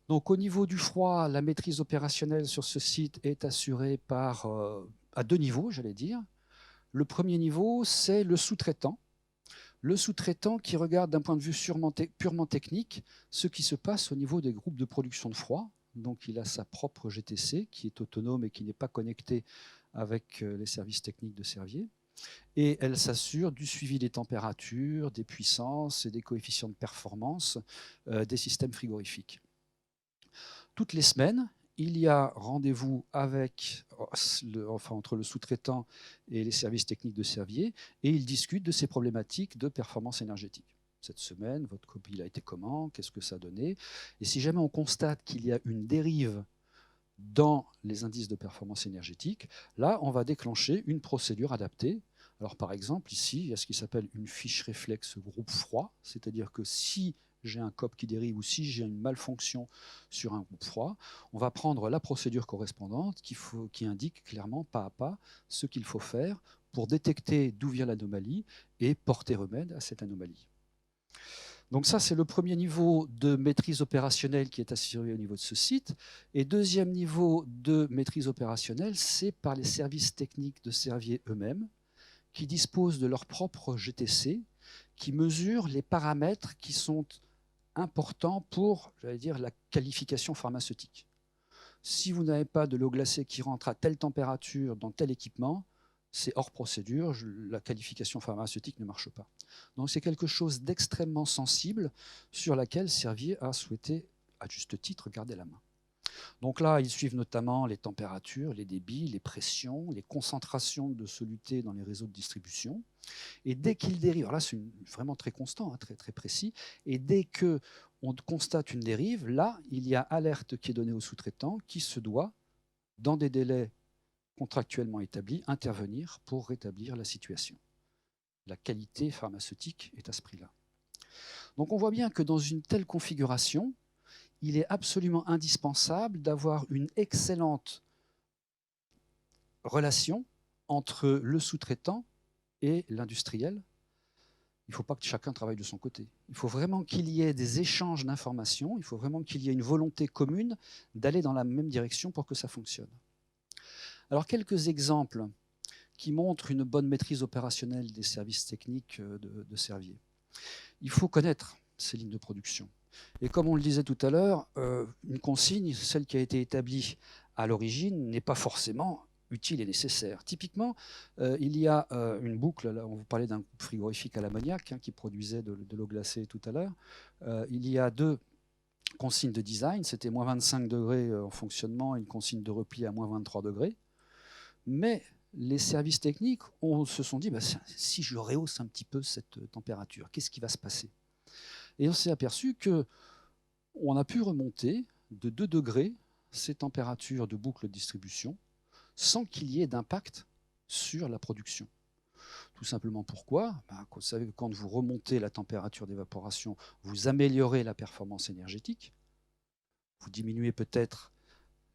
Donc au niveau du froid, la maîtrise opérationnelle sur ce site est assurée à 2 niveaux, j'allais dire. Le premier niveau, c'est le sous-traitant. Le sous-traitant qui regarde d'un point de vue purement technique ce qui se passe au niveau des groupes de production de froid. Donc il a sa propre GTC qui est autonome et qui n'est pas connectée avec les services techniques de Servier. Et elle s'assure du suivi des températures, des puissances et des coefficients de performance des systèmes frigorifiques. Toutes les semaines, il y a rendez-vous entre le sous-traitant et les services techniques de Servier, et ils discutent de ces problématiques de performance énergétique. Cette semaine, votre copie a été comment? Qu'est-ce que ça a donné? Et si jamais on constate qu'il y a une dérive dans les indices de performance énergétique, là, on va déclencher une procédure adaptée. Alors, par exemple, ici, il y a ce qui s'appelle une fiche réflexe groupe froid, c'est-à-dire que si j'ai un COP qui dérive ou si j'ai une malfonction sur un groupe froid, on va prendre la procédure correspondante qui indique clairement, pas à pas, ce qu'il faut faire pour détecter d'où vient l'anomalie et porter remède à cette anomalie. Donc ça, c'est le premier niveau de maîtrise opérationnelle qui est assuré au niveau de ce site. Et deuxième niveau de maîtrise opérationnelle, c'est par les services techniques de Servier eux-mêmes, qui disposent de leur propre GTC, qui mesurent les paramètres qui sont importants pour, j'allais dire, la qualification pharmaceutique. Si vous n'avez pas de l'eau glacée qui rentre à telle température dans tel équipement, c'est hors procédure, la qualification pharmaceutique ne marche pas. Donc c'est quelque chose d'extrêmement sensible sur laquelle Servier a souhaité, à juste titre, garder la main. Donc là, ils suivent notamment les températures, les débits, les pressions, les concentrations de soluté dans les réseaux de distribution. Et dès qu'ils dérivent, alors là c'est vraiment très constant, très, très précis, et dès qu'on constate une dérive, là, il y a alerte qui est donnée au sous-traitant qui se doit, dans des délais contractuellement établis, intervenir pour rétablir la situation. La qualité pharmaceutique est à ce prix-là. Donc on voit bien que dans une telle configuration, il est absolument indispensable d'avoir une excellente relation entre le sous-traitant et l'industriel. Il ne faut pas que chacun travaille de son côté. Il faut vraiment qu'il y ait des échanges d'informations, il faut vraiment qu'il y ait une volonté commune d'aller dans la même direction pour que ça fonctionne. Alors, quelques exemples qui montrent une bonne maîtrise opérationnelle des services techniques de Servier. Il faut connaître ces lignes de production. Et comme on le disait tout à l'heure, une consigne, celle qui a été établie à l'origine, n'est pas forcément utile et nécessaire. Typiquement, il y a une boucle, là, on vous parlait d'un groupe frigorifique à l'ammoniac qui produisait de l'eau glacée tout à l'heure. Il y a 2 consignes de design, c'était moins 25 degrés en fonctionnement et une consigne de repli à moins 23 degrés. Mais les services techniques se sont dit, si je rehausse un petit peu cette température, qu'est-ce qui va se passer? Et on s'est aperçu qu'on a pu remonter de 2 degrés ces températures de boucle de distribution sans qu'il y ait d'impact sur la production. Tout simplement pourquoi? Vous savez, quand vous remontez la température d'évaporation, vous améliorez la performance énergétique, vous diminuez peut-être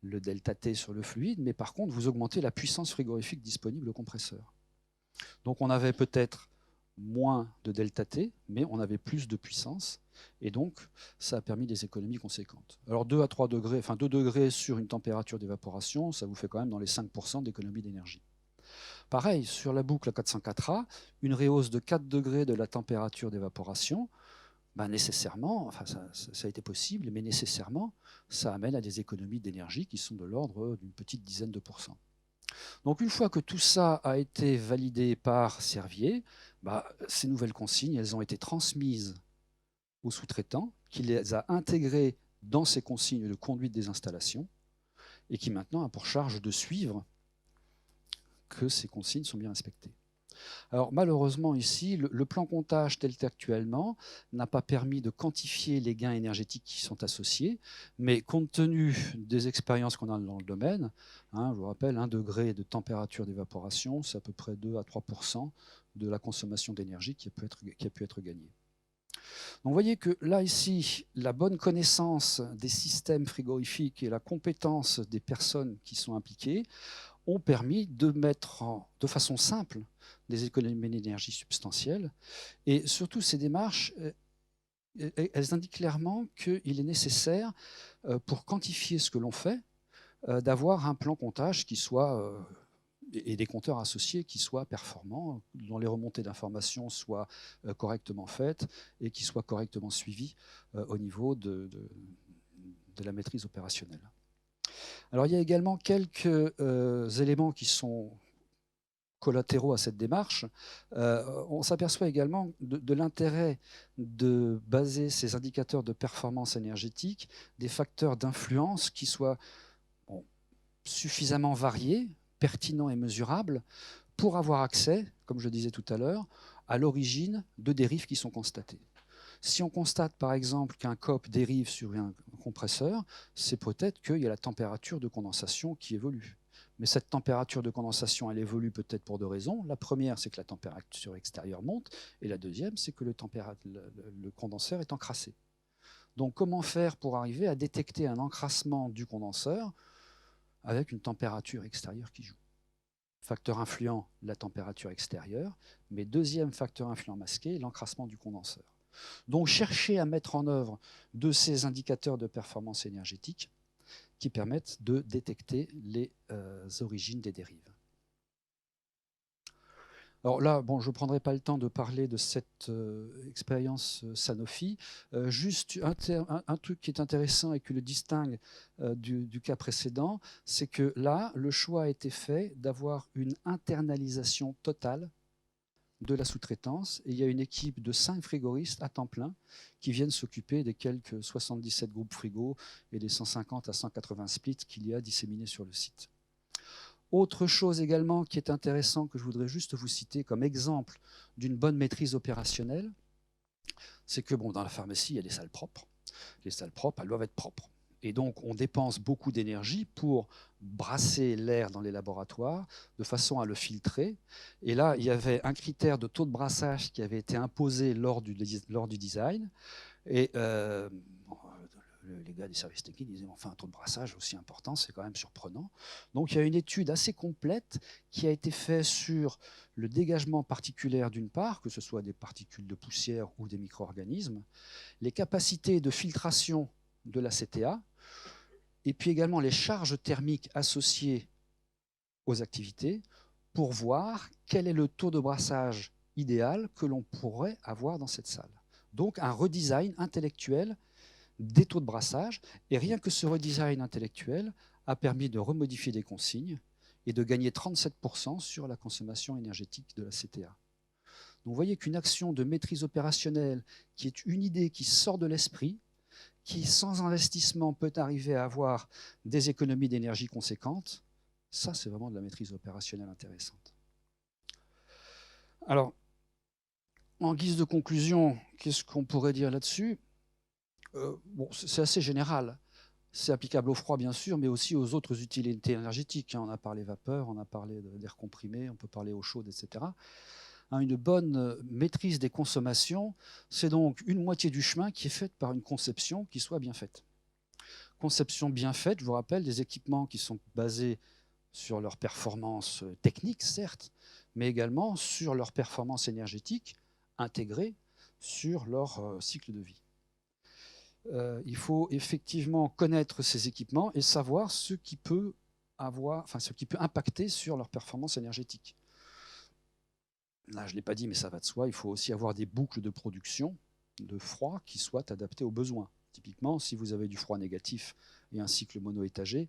le delta T sur le fluide, mais par contre, vous augmentez la puissance frigorifique disponible au compresseur. Donc on avait peut-être moins de delta T, mais on avait plus de puissance, et donc ça a permis des économies conséquentes. Alors 2 à 3 degrés, enfin 2 degrés sur une température d'évaporation, ça vous fait quand même dans les 5% d'économie d'énergie. Pareil, sur la boucle 404A, une rehausse de 4 degrés de la température d'évaporation, nécessairement, enfin ça a été possible, mais nécessairement, ça amène à des économies d'énergie qui sont de l'ordre d'une petite dizaine de pourcents. Donc une fois que tout ça a été validé par Servier, ces nouvelles consignes, elles ont été transmises au sous-traitant, qui les a intégrées dans ses consignes de conduite des installations, et qui maintenant a pour charge de suivre que ces consignes sont bien respectées. Alors malheureusement ici, le plan comptage tel qu'actuellement n'a pas permis de quantifier les gains énergétiques qui sont associés, mais compte tenu des expériences qu'on a dans le domaine, hein, je vous rappelle, 1 degré de température d'évaporation, c'est à peu près 2 à 3% de la consommation d'énergie qui a pu être gagnée. Donc vous voyez que là, ici, la bonne connaissance des systèmes frigorifiques et la compétence des personnes qui sont impliquées ont permis de mettre de façon simple des économies d'énergie substantielles. Et surtout, ces démarches, elles indiquent clairement qu'il est nécessaire, pour quantifier ce que l'on fait, d'avoir un plan comptage qui soit et des compteurs associés qui soient performants, dont les remontées d'informations soient correctement faites et qui soient correctement suivies au niveau de la maîtrise opérationnelle. Alors il y a également quelques éléments qui sont collatéraux à cette démarche. On s'aperçoit également de l'intérêt de baser ces indicateurs de performance énergétique des facteurs d'influence qui soient suffisamment variés, pertinents et mesurables pour avoir accès, comme je disais tout à l'heure, à l'origine de dérives qui sont constatées. Si on constate par exemple qu'un COP dérive sur un compresseur, c'est peut-être qu'il y a la température de condensation qui évolue. Mais cette température de condensation, elle évolue peut-être pour 2 raisons. La première, c'est que la température extérieure monte, et la deuxième, c'est que le condenseur est encrassé. Donc comment faire pour arriver à détecter un encrassement du condenseur avec une température extérieure qui joue? Facteur influent, la température extérieure, mais deuxième facteur influent masqué, l'encrassement du condenseur. Donc chercher à mettre en œuvre de ces indicateurs de performance énergétique qui permettent de détecter les origines des dérives. Alors là, bon, je ne prendrai pas le temps de parler de cette expérience Sanofi. Juste un truc qui est intéressant et qui le distingue du cas précédent, c'est que là, le choix a été fait d'avoir une internalisation totale de la sous-traitance. Et il y a une équipe de 5 frigoristes à temps plein qui viennent s'occuper des quelques 77 groupes frigos et des 150 à 180 splits qu'il y a disséminés sur le site. Autre chose également qui est intéressant, que je voudrais juste vous citer comme exemple d'une bonne maîtrise opérationnelle, c'est que bon, dans la pharmacie, il y a des salles propres. Les salles propres, elles doivent être propres. Et donc, on dépense beaucoup d'énergie pour brasser l'air dans les laboratoires de façon à le filtrer. Et là, il y avait un critère de taux de brassage qui avait été imposé lors du design. Et les gars des services techniques disaient enfin un taux de brassage aussi important, c'est quand même surprenant. Donc il y a une étude assez complète qui a été faite sur le dégagement particulaire d'une part, que ce soit des particules de poussière ou des micro-organismes, les capacités de filtration de la CTA, et puis également les charges thermiques associées aux activités pour voir quel est le taux de brassage idéal que l'on pourrait avoir dans cette salle. Donc un redesign intellectuel des taux de brassage, et rien que ce redesign intellectuel a permis de remodifier des consignes et de gagner 37% sur la consommation énergétique de la CTA. Donc vous voyez qu'une action de maîtrise opérationnelle qui est une idée qui sort de l'esprit, qui sans investissement peut arriver à avoir des économies d'énergie conséquentes, ça c'est vraiment de la maîtrise opérationnelle intéressante. Alors, en guise de conclusion, qu'est-ce qu'on pourrait dire là-dessus ? Bon, c'est assez général. C'est applicable au froid, bien sûr, mais aussi aux autres utilités énergétiques. On a parlé vapeur, on a parlé d'air comprimé, on peut parler eau chaude, etc. Une bonne maîtrise des consommations, c'est donc une moitié du chemin qui est faite par une conception qui soit bien faite. Conception bien faite, je vous rappelle, des équipements qui sont basés sur leur performance technique, certes, mais également sur leur performance énergétique intégrée sur leur cycle de vie. Il faut effectivement connaître ces équipements et savoir ce qui peut impacter sur leur performance énergétique. Là, je ne l'ai pas dit, mais ça va de soi, il faut aussi avoir des boucles de production de froid qui soient adaptées aux besoins. Typiquement, si vous avez du froid négatif et un cycle mono-étagé,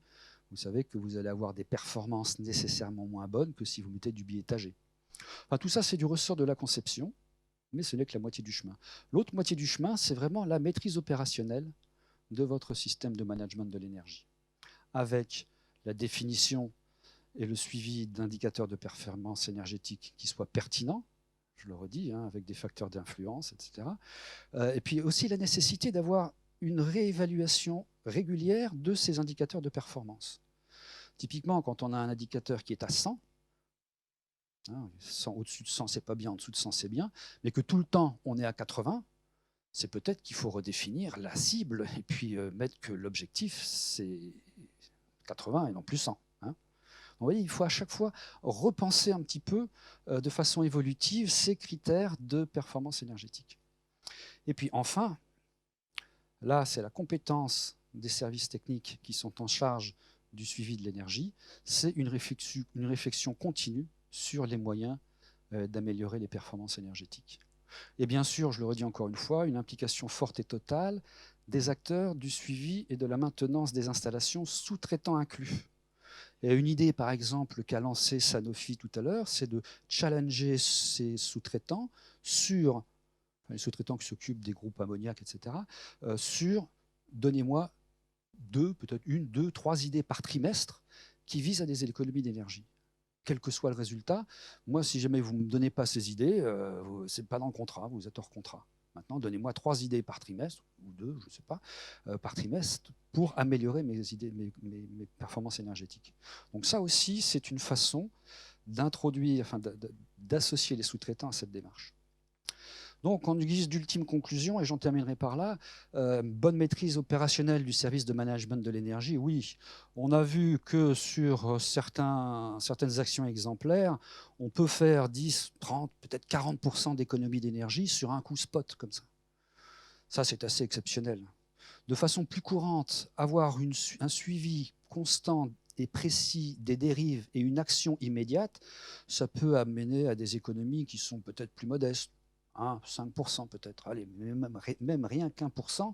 vous savez que vous allez avoir des performances nécessairement moins bonnes que si vous mettez du bi-étagé. Enfin, tout ça, c'est du ressort de la conception, mais ce n'est que la moitié du chemin. L'autre moitié du chemin, c'est vraiment la maîtrise opérationnelle de votre système de management de l'énergie, avec la définition et le suivi d'indicateurs de performance énergétique qui soient pertinents, je le redis, hein, avec des facteurs d'influence, etc. Et puis aussi la nécessité d'avoir une réévaluation régulière de ces indicateurs de performance. Typiquement, quand on a un indicateur qui est à 100, hein, au-dessus de 100, c'est pas bien, en dessous de 100, c'est bien, mais que tout le temps, on est à 80, c'est peut-être qu'il faut redéfinir la cible et puis mettre que l'objectif, c'est 80 et non plus 100. Hein. Donc, vous voyez, il faut à chaque fois repenser un petit peu de façon évolutive ces critères de performance énergétique. Et puis enfin, là, c'est la compétence des services techniques qui sont en charge du suivi de l'énergie, c'est une réflexion continue sur les moyens d'améliorer les performances énergétiques. Et bien sûr, je le redis encore une fois, une implication forte et totale des acteurs du suivi et de la maintenance des installations, sous-traitants inclus. Et une idée, par exemple, qu'a lancée Sanofi tout à l'heure, c'est de challenger ces sous-traitants sur, enfin, les sous-traitants qui s'occupent des groupes ammoniac, etc., sur donnez-moi peut-être une, deux, trois idées par trimestre qui visent à des économies d'énergie. Quel que soit le résultat, moi, si jamais vous ne me donnez pas ces idées, ce n'est pas dans le contrat, vous êtes hors contrat. Maintenant, donnez-moi 3 idées par trimestre, ou 2, je ne sais pas, par trimestre, pour améliorer mes idées, mes performances énergétiques. Donc ça aussi, c'est une façon d'introduire, enfin, d'associer les sous-traitants à cette démarche. Donc, en guise d'ultime conclusion, et j'en terminerai par là, bonne maîtrise opérationnelle du service de management de l'énergie, oui. On a vu que sur certaines actions exemplaires, on peut faire 10, 30, peut-être 40% d'économie d'énergie sur un coup spot comme ça. Ça, c'est assez exceptionnel. De façon plus courante, avoir un suivi constant et précis des dérives et une action immédiate, ça peut amener à des économies qui sont peut-être plus modestes. 5% peut-être, allez, même rien qu'1%,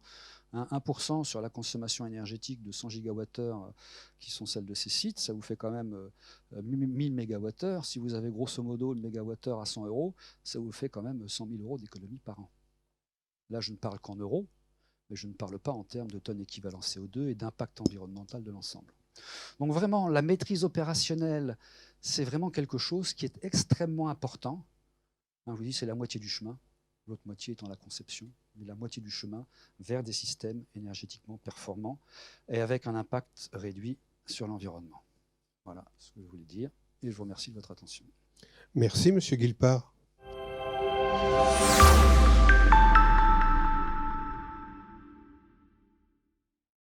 1% sur la consommation énergétique de 100 gigawattheures qui sont celles de ces sites, ça vous fait quand même 1000 mégawattheures. Si vous avez grosso modo le mégawattheure à 100 €, ça vous fait quand même 100 000 € d'économie par an. Là, je ne parle qu'en euros, mais je ne parle pas en termes de tonnes équivalent CO2 et d'impact environnemental de l'ensemble. Donc vraiment, la maîtrise opérationnelle, c'est vraiment quelque chose qui est extrêmement important. Je vous dis, c'est la moitié du chemin, l'autre moitié étant la conception, mais la moitié du chemin vers des systèmes énergétiquement performants et avec un impact réduit sur l'environnement. Voilà ce que je voulais dire et je vous remercie de votre attention.
Merci, Monsieur Guilpart.